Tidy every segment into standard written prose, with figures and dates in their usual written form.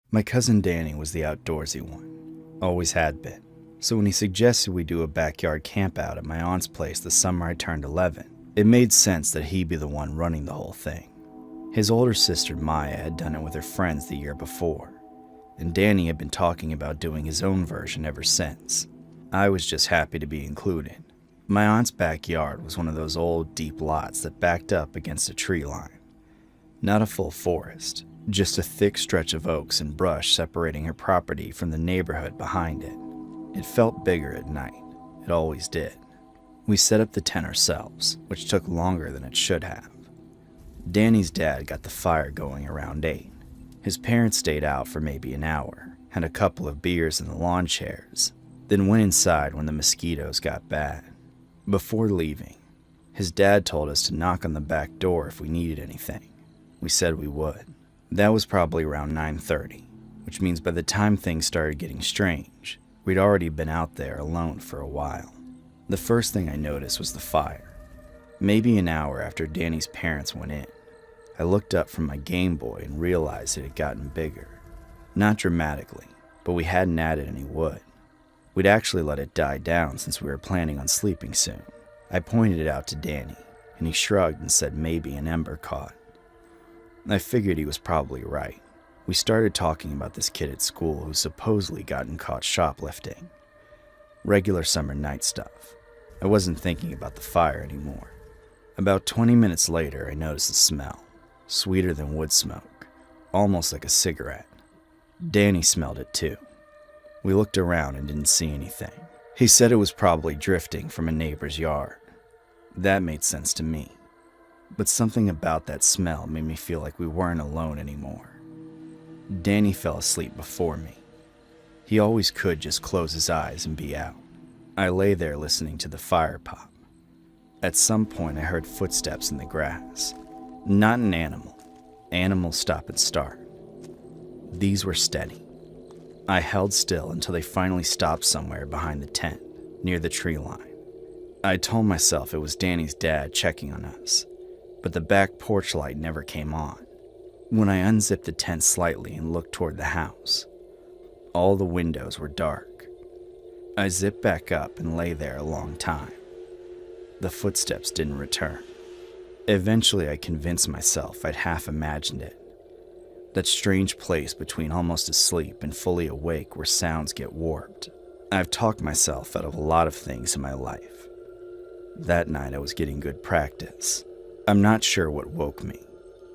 My cousin Danny was the outdoorsy one, always had been. So when he suggested we do a backyard campout at my aunt's place the summer I turned 11, it made sense that he be the one running the whole thing. His older sister Maya had done it with her friends the year before, and Danny had been talking about doing his own version ever since. I was just happy to be included. My aunt's backyard was one of those old, deep lots that backed up against a tree line. Not a full forest, just a thick stretch of oaks and brush separating her property from the neighborhood behind it. It felt bigger at night. It always did. We set up the tent ourselves, which took longer than it should have. Danny's dad got the fire going around 8. His parents stayed out for maybe an hour, had a couple of beers in the lawn chairs, then went inside when the mosquitoes got bad. Before leaving, his dad told us to knock on the back door if we needed anything. We said we would. That was probably around 9:30, which means by the time things started getting strange, we'd already been out there alone for a while. The first thing I noticed was the fire. Maybe an hour after Danny's parents went in, I looked up from my Game Boy and realized it had gotten bigger. Not dramatically, but we hadn't added any wood. We'd actually let it die down since we were planning on sleeping soon. I pointed it out to Danny, and he shrugged and said maybe an ember caught. I figured he was probably right. We started talking about this kid at school who supposedly gotten caught shoplifting. Regular summer night stuff. I wasn't thinking about the fire anymore. About 20 minutes later, I noticed a smell. Sweeter than wood smoke. Almost like a cigarette. Danny smelled it too. We looked around and didn't see anything. He said it was probably drifting from a neighbor's yard. That made sense to me. But something about that smell made me feel like we weren't alone anymore. Danny fell asleep before me. He always could just close his eyes and be out. I lay there listening to the fire pop. At some point I heard footsteps in the grass. Not an animal. Animals stop and start. These were steady. I held still until they finally stopped somewhere behind the tent, near the tree line. I told myself it was Danny's dad checking on us, but the back porch light never came on. When I unzipped the tent slightly and looked toward the house, all the windows were dark. I zipped back up and lay there a long time. The footsteps didn't return. Eventually I convinced myself I'd half imagined it. That strange place between almost asleep and fully awake where sounds get warped. I've talked myself out of a lot of things in my life. That night I was getting good practice. I'm not sure what woke me,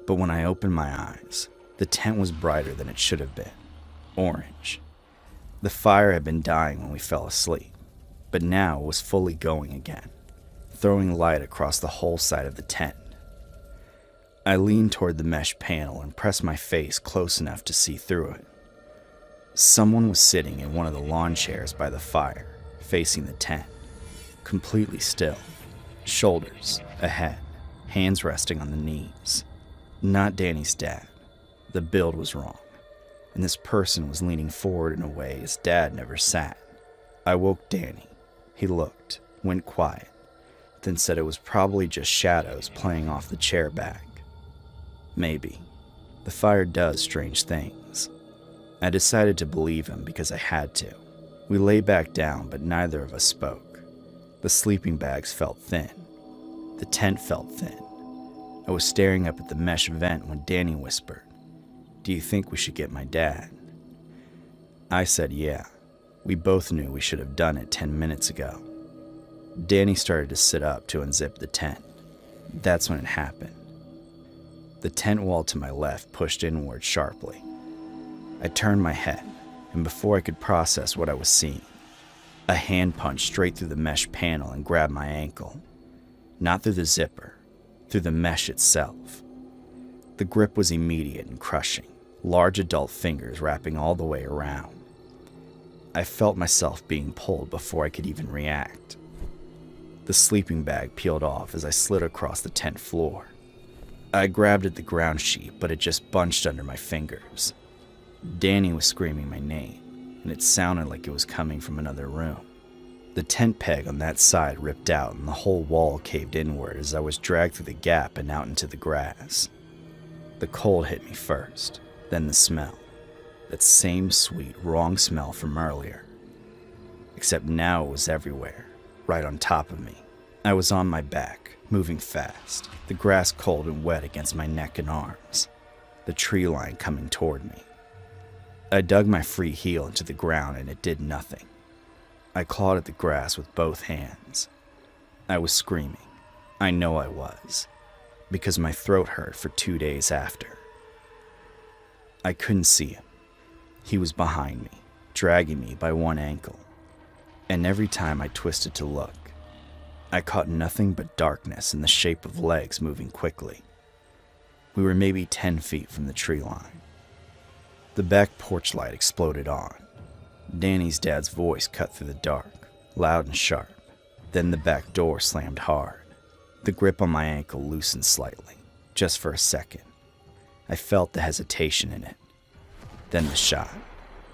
but when I opened my eyes, the tent was brighter than it should have been. Orange. The fire had been dying when we fell asleep, but now it was fully going again, throwing light across the whole side of the tent. I leaned toward the mesh panel and pressed my face close enough to see through it. Someone was sitting in one of the lawn chairs by the fire, facing the tent, completely still, shoulders ahead, hands resting on the knees. Not Danny's dad. The build was wrong, and this person was leaning forward in a way his dad never sat. I woke Danny. He looked, went quiet, then said it was probably just shadows playing off the chair back. Maybe. The fire does strange things. I decided to believe him because I had to. We lay back down, but neither of us spoke. The sleeping bags felt thin. The tent felt thin. I was staring up at the mesh vent when Danny whispered, "Do you think we should get my dad?" I said yeah. We both knew we should have done it 10 minutes ago. Danny started to sit up to unzip the tent. That's when it happened. The tent wall to my left pushed inward sharply. I turned my head, and before I could process what I was seeing, a hand punched straight through the mesh panel and grabbed my ankle. Not through the zipper, through the mesh itself. The grip was immediate and crushing, large adult fingers wrapping all the way around. I felt myself being pulled before I could even react. The sleeping bag peeled off as I slid across the tent floor. I grabbed at the ground sheet, but it just bunched under my fingers. Danny was screaming my name, and it sounded like it was coming from another room. The tent peg on that side ripped out, and the whole wall caved inward as I was dragged through the gap and out into the grass. The cold hit me first, then the smell. That same sweet, wrong smell from earlier. Except now it was everywhere, right on top of me. I was on my back, moving fast, the grass cold and wet against my neck and arms, the tree line coming toward me. I dug my free heel into the ground and it did nothing. I clawed at the grass with both hands. I was screaming. I know I was, because my throat hurt for 2 days after. I couldn't see him. He was behind me, dragging me by one ankle. And every time I twisted to look, I caught nothing but darkness in the shape of legs moving quickly. We were maybe 10 feet from the tree line. The back porch light exploded on. Danny's dad's voice cut through the dark, loud and sharp. Then the back door slammed hard. The grip on my ankle loosened slightly, just for a second. I felt the hesitation in it. Then the shot,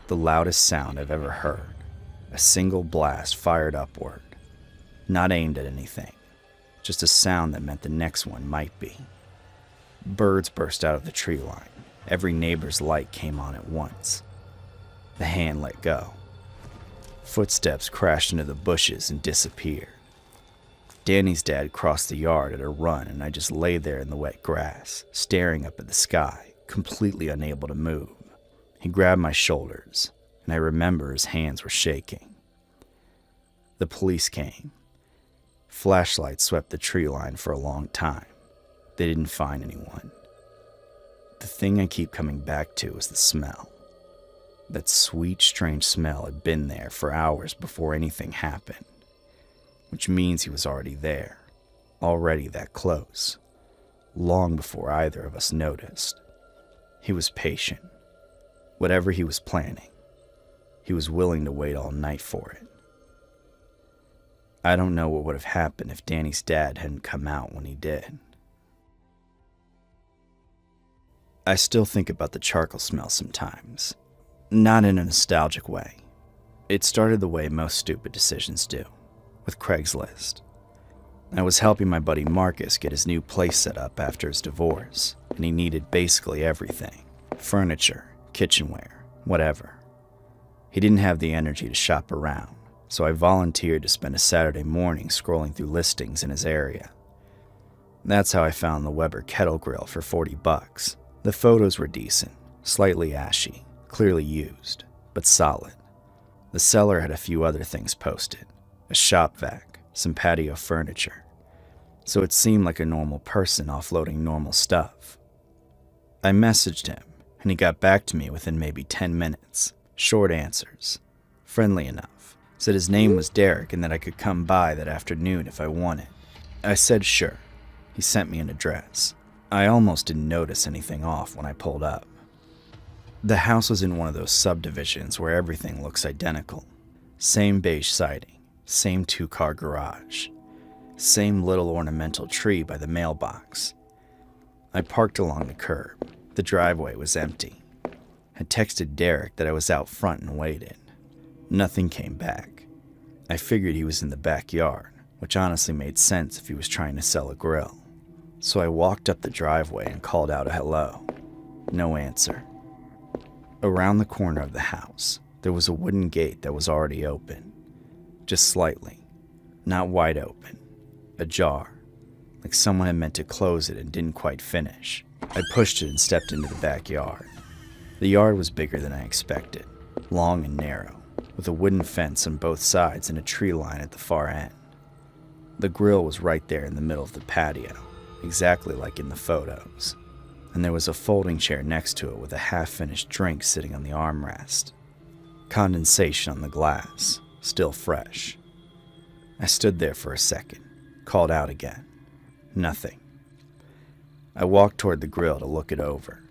the loudest sound I've ever heard. A single blast fired upward, not aimed at anything, just a sound that meant the next one might be. Birds burst out of the tree line. Every neighbor's light came on at once. The hand let go. Footsteps crashed into the bushes and disappeared. Danny's dad crossed the yard at a run, and I just lay there in the wet grass, staring up at the sky, completely unable to move. He grabbed my shoulders, and I remember his hands were shaking. The police came. Flashlights swept the tree line for a long time. They didn't find anyone. The thing I keep coming back to is the smell. That sweet, strange smell had been there for hours before anything happened, which means he was already there, already that close, long before either of us noticed. He was patient. Whatever he was planning, he was willing to wait all night for it. I don't know what would have happened if Danny's dad hadn't come out when he did. I still think about the charcoal smell sometimes, not in a nostalgic way. It started the way most stupid decisions do, with Craigslist. I was helping my buddy Marcus get his new place set up after his divorce, and he needed basically everything: furniture, kitchenware, whatever. He didn't have the energy to shop around, so I volunteered to spend a Saturday morning scrolling through listings in his area. That's how I found the Weber kettle grill for $40. The photos were decent, slightly ashy, clearly used, but solid. The seller had a few other things posted: a shop vac, some patio furniture. So it seemed like a normal person offloading normal stuff. I messaged him, and he got back to me within maybe 10 minutes. Short answers. Friendly enough. Said his name was Derek and that I could come by that afternoon if I wanted. I said sure. He sent me an address. I almost didn't notice anything off when I pulled up. The house was in one of those subdivisions where everything looks identical. Same beige siding, same 2-car garage, same little ornamental tree by the mailbox. I parked along the curb. The driveway was empty. I texted Derek that I was out front and waited. Nothing came back. I figured he was in the backyard, which honestly made sense if he was trying to sell a grill. So I walked up the driveway and called out a hello. No answer. Around the corner of the house, there was a wooden gate that was already open. Just slightly. Not wide open. Ajar. Like someone had meant to close it and didn't quite finish. I pushed it and stepped into the backyard. The yard was bigger than I expected. Long and narrow, with a wooden fence on both sides and a tree line at the far end. The grill was right there in the middle of the patio, exactly like in the photos. And there was a folding chair next to it with a half-finished drink sitting on the armrest. Condensation on the glass, still fresh. I stood there for a second, called out again. Nothing. I walked toward the grill to look it over.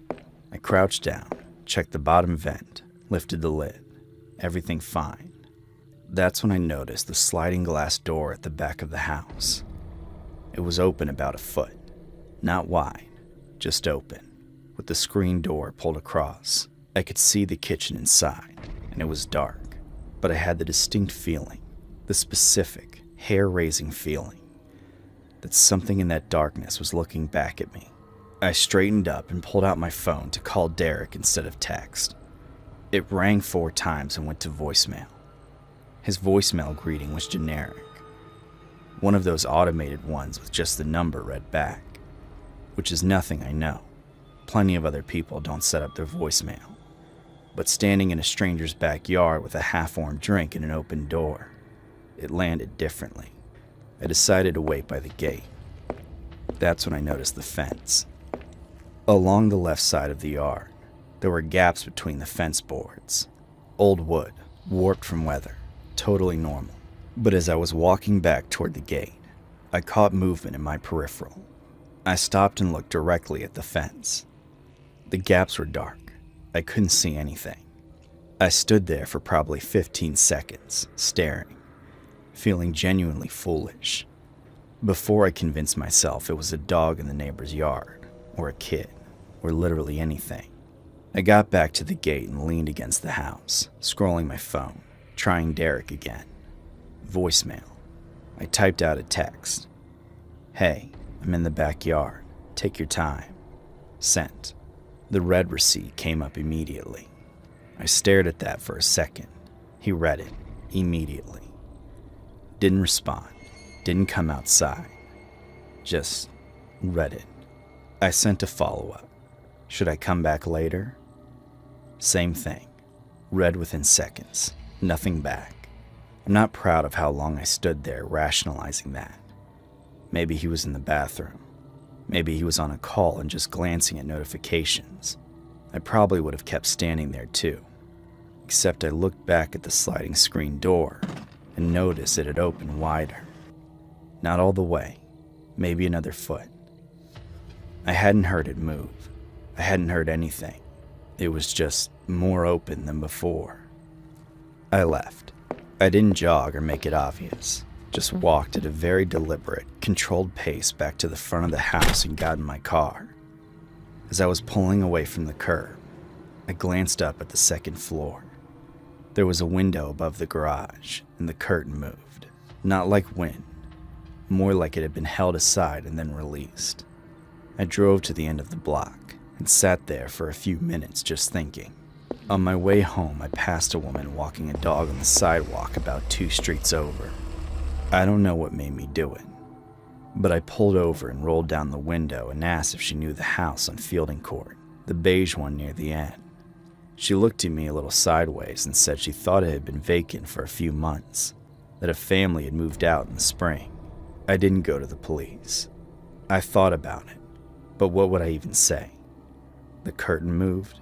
I crouched down, checked the bottom vent, lifted the lid. Everything fine. That's when I noticed the sliding glass door at the back of the house. It was open about a foot. Not wide, just open, with the screen door pulled across. I could see the kitchen inside, and it was dark, but I had the distinct feeling, the specific, hair-raising feeling, that something in that darkness was looking back at me. I straightened up and pulled out my phone to call Derek instead of text. It rang 4 times and went to voicemail. His voicemail greeting was generic. One of those automated ones with just the number read back, which is nothing I know. Plenty of other people don't set up their voicemail. But standing in a stranger's backyard with a half-warmed drink and an open door, it landed differently. I decided to wait by the gate. That's when I noticed the fence. Along the left side of the yard, there were gaps between the fence boards. Old wood, warped from weather, totally normal. But as I was walking back toward the gate, I caught movement in my peripheral. I stopped and looked directly at the fence. The gaps were dark. I couldn't see anything. I stood there for probably 15 seconds, staring, feeling genuinely foolish. Before I convinced myself it was a dog in the neighbor's yard, or a kid, or literally anything. I got back to the gate and leaned against the house, scrolling my phone, trying Derek again. Voicemail. I typed out a text. "Hey, I'm in the backyard. Take your time." Sent. The red receipt came up immediately. I stared at that for a second. He read it immediately. Didn't respond. Didn't come outside. Just read it. I sent a follow-up. "Should I come back later?" Same thing. Read within seconds. Nothing back. I'm not proud of how long I stood there rationalizing that. Maybe he was in the bathroom. Maybe he was on a call and just glancing at notifications. I probably would have kept standing there too. Except I looked back at the sliding screen door and noticed it had opened wider. Not all the way. Maybe another foot. I hadn't heard it move. I hadn't heard anything. It was just more open than before. I left. I didn't jog or make it obvious. Just walked at a very deliberate, controlled pace back to the front of the house and got in my car. As I was pulling away from the curb, I glanced up at the second floor. There was a window above the garage, and the curtain moved. Not like wind, more like it had been held aside and then released. I drove to the end of the block and sat there for a few minutes just thinking. On my way home, I passed a woman walking a dog on the sidewalk about 2 streets over. I don't know what made me do it, but I pulled over and rolled down the window and asked if she knew the house on Fielding Court, the beige one near the end. She looked at me a little sideways and said she thought it had been vacant for a few months, that a family had moved out in the spring. I didn't go to the police. I thought about it, but what would I even say? The curtain moved?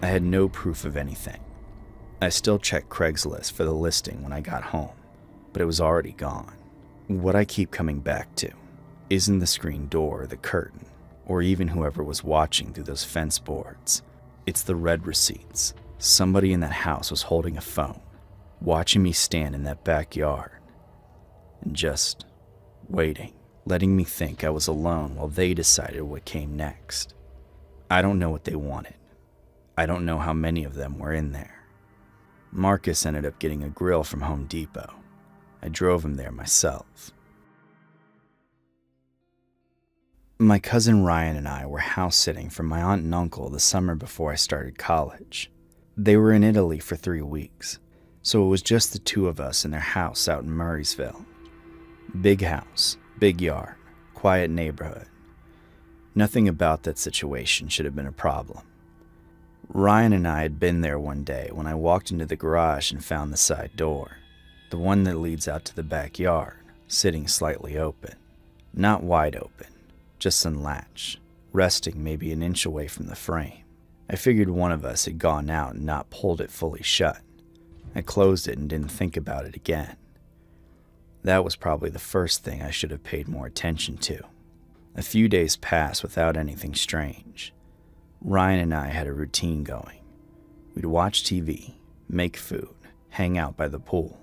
I had no proof of anything. I still checked Craigslist for the listing when I got home, but it was already gone. What I keep coming back to isn't the screen door or the curtain, or even whoever was watching through those fence boards. It's the red receipts. Somebody in that house was holding a phone, watching me stand in that backyard, and just waiting, letting me think I was alone while they decided what came next. I don't know what they wanted. I don't know how many of them were in there. Marcus ended up getting a grill from Home Depot. I drove him there myself. My cousin Ryan and I were house sitting for my aunt and uncle the summer before I started college. They were in Italy for 3 weeks, so it was just the 2 of us in their house out in Murraysville. Big house, big yard, quiet neighborhood. Nothing about that situation should have been a problem. Ryan and I had been there one day when I walked into the garage and found the side door, the one that leads out to the backyard, sitting slightly open. Not wide open, just unlatched, resting maybe an inch away from the frame. I figured one of us had gone out and not pulled it fully shut. I closed it and didn't think about it again. That was probably the first thing I should have paid more attention to. A few days passed without anything strange. Ryan and I had a routine going. We'd watch TV, make food, hang out by the pool.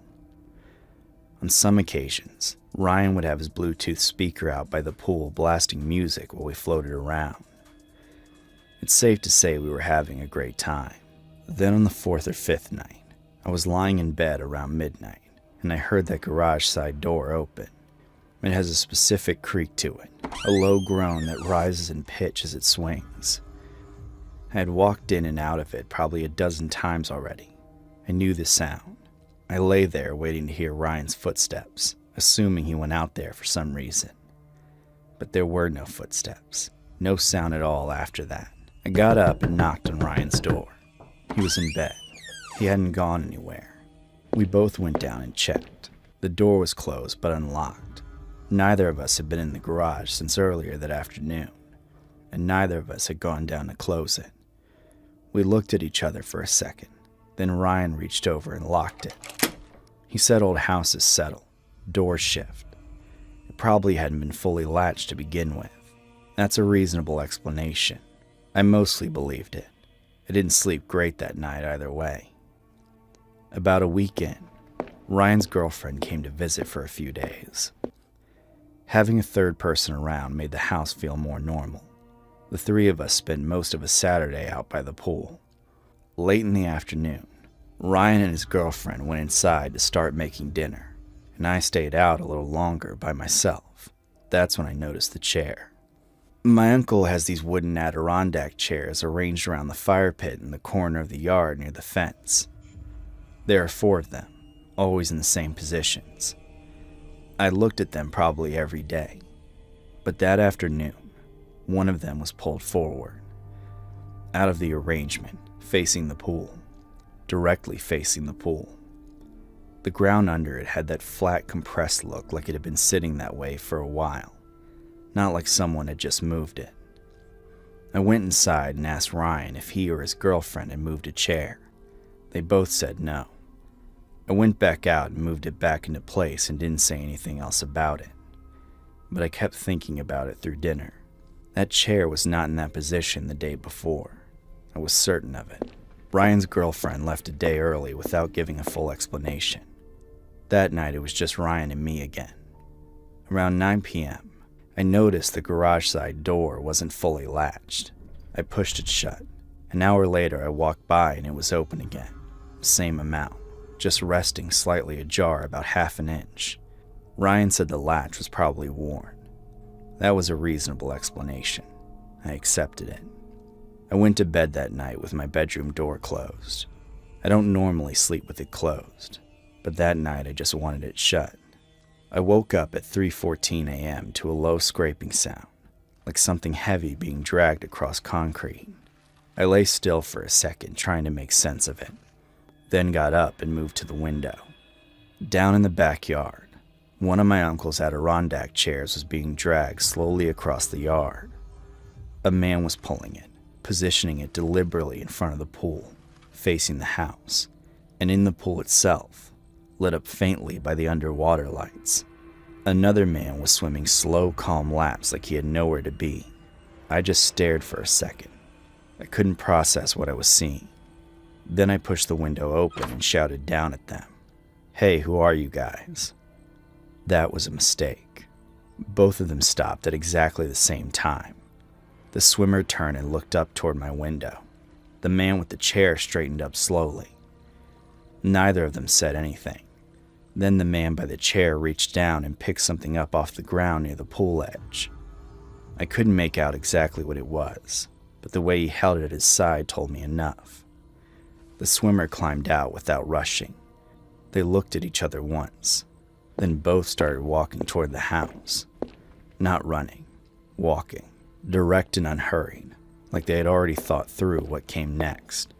On some occasions, Ryan would have his Bluetooth speaker out by the pool blasting music while we floated around. It's safe to say we were having a great time. Then on the 4th or 5th night, I was lying in bed around midnight, and I heard that garage side door open. It has a specific creak to it, a low groan that rises in pitch as it swings. I had walked in and out of it probably a dozen times already. I knew the sound. I lay there waiting to hear Ryan's footsteps, assuming he went out there for some reason. But there were no footsteps. No sound at all after that. I got up and knocked on Ryan's door. He was in bed. He hadn't gone anywhere. We both went down and checked. The door was closed but unlocked. Neither of us had been in the garage since earlier that afternoon, and neither of us had gone down to close it. We looked at each other for a second. Then Ryan reached over and locked it. He said old houses settle, doors shift. It probably hadn't been fully latched to begin with. That's a reasonable explanation. I mostly believed it. I didn't sleep great that night either way. About a week in, Ryan's girlfriend came to visit for a few days. Having a third person around made the house feel more normal. The three of us spent most of a Saturday out by the pool. Late in the afternoon, Ryan and his girlfriend went inside to start making dinner, and I stayed out a little longer by myself. That's when I noticed the chair. My uncle has these wooden Adirondack chairs arranged around the fire pit in the corner of the yard near the fence. There are 4 of them, always in the same positions. I looked at them probably every day, but that afternoon, one of them was pulled forward, out of the arrangement, facing the pool, directly facing the pool. The ground under it had that flat, compressed look like it had been sitting that way for a while, not like someone had just moved it. I went inside and asked Ryan if he or his girlfriend had moved a chair. They both said no. I went back out and moved it back into place and didn't say anything else about it. But I kept thinking about it through dinner. That chair was not in that position the day before. I was certain of it. Ryan's girlfriend left a day early without giving a full explanation. That night it was just Ryan and me again. Around 9 p.m., I noticed the garage side door wasn't fully latched. I pushed it shut. An hour later I walked by and it was open again. Same amount, just resting slightly ajar about half an inch. Ryan said the latch was probably worn. That was a reasonable explanation. I accepted it. I went to bed that night with my bedroom door closed. I don't normally sleep with it closed, but that night I just wanted it shut. I woke up at 3:14 a.m. to a low scraping sound, like something heavy being dragged across concrete. I lay still for a second trying to make sense of it, then got up and moved to the window. Down in the backyard, one of my uncle's Adirondack chairs was being dragged slowly across the yard. A man was pulling it, positioning it deliberately in front of the pool, facing the house, and in the pool itself, lit up faintly by the underwater lights. Another man was swimming slow, calm laps like he had nowhere to be. I just stared for a second. I couldn't process what I was seeing. Then I pushed the window open and shouted down at them, "Hey, who are you guys?" That was a mistake. Both of them stopped at exactly the same time. The swimmer turned and looked up toward my window. The man with the chair straightened up slowly. Neither of them said anything. Then the man by the chair reached down and picked something up off the ground near the pool edge. I couldn't make out exactly what it was, but the way he held it at his side told me enough. The swimmer climbed out without rushing. They looked at each other once, then both started walking toward the house. Not running, walking, direct and unhurried, like they had already thought through what came next.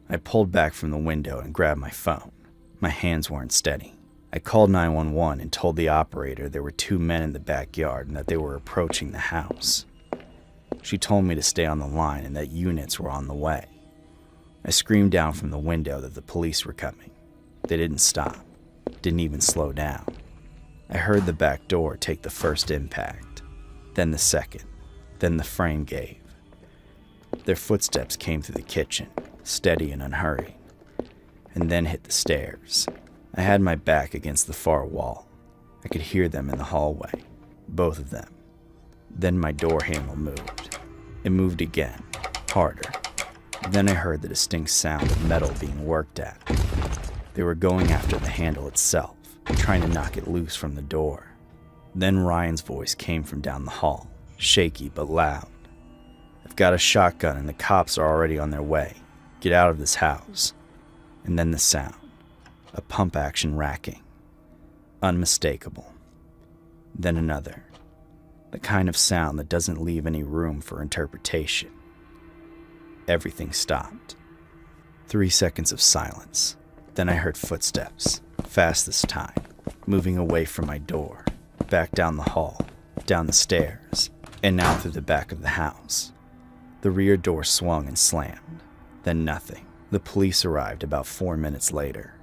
I pulled back from the window and grabbed my phone. My hands weren't steady. I called 911 and told the operator there were 2 men in the backyard and that they were approaching the house. She told me to stay on the line and that units were on the way. I screamed down from the window that the police were coming. They didn't stop, didn't even slow down. I heard the back door take the first impact, then the second, then the frame gave. Their footsteps came through the kitchen, steady and unhurried, and then hit the stairs. I had my back against the far wall. I could hear them in the hallway, both of them. Then my door handle moved. It moved again, harder. Then I heard the distinct sound of metal being worked at. They were going after the handle itself, trying to knock it loose from the door. Then Ryan's voice came from down the hall, shaky but loud. I've got a shotgun and the cops are already on their way. Get out of this house. And then the sound. A pump action racking. Unmistakable. Then another. The kind of sound that doesn't leave any room for interpretation. Everything stopped. 3 seconds of silence. Then I heard footsteps, fast this time, moving away from my door, back down the hall, down the stairs, and now through the back of the house. The rear door swung and slammed. Then nothing. The police arrived about 4 minutes later.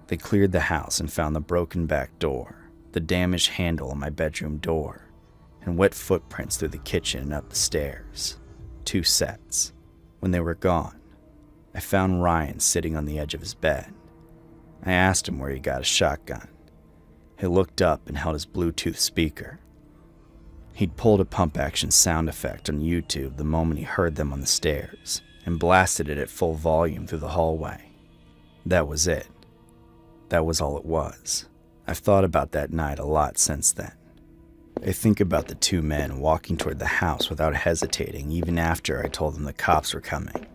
They cleared the house and found the broken back door, the damaged handle on my bedroom door, and wet footprints through the kitchen and up the stairs. 2 sets. When they were gone, I found Ryan sitting on the edge of his bed. I asked him where he got a shotgun. He looked up and held his Bluetooth speaker. He'd pulled a pump-action sound effect on YouTube the moment he heard them on the stairs and blasted it at full volume through the hallway. That was it. That was all it was. I've thought about that night a lot since then. I think about the 2 men walking toward the house without hesitating even after I told them the cops were coming.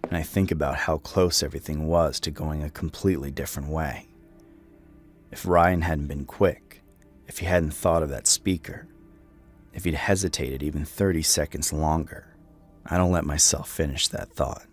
And I think about how close everything was to going a completely different way. If Ryan hadn't been quick, if he hadn't thought of that speaker, if he'd hesitated even 30 seconds longer, I don't let myself finish that thought.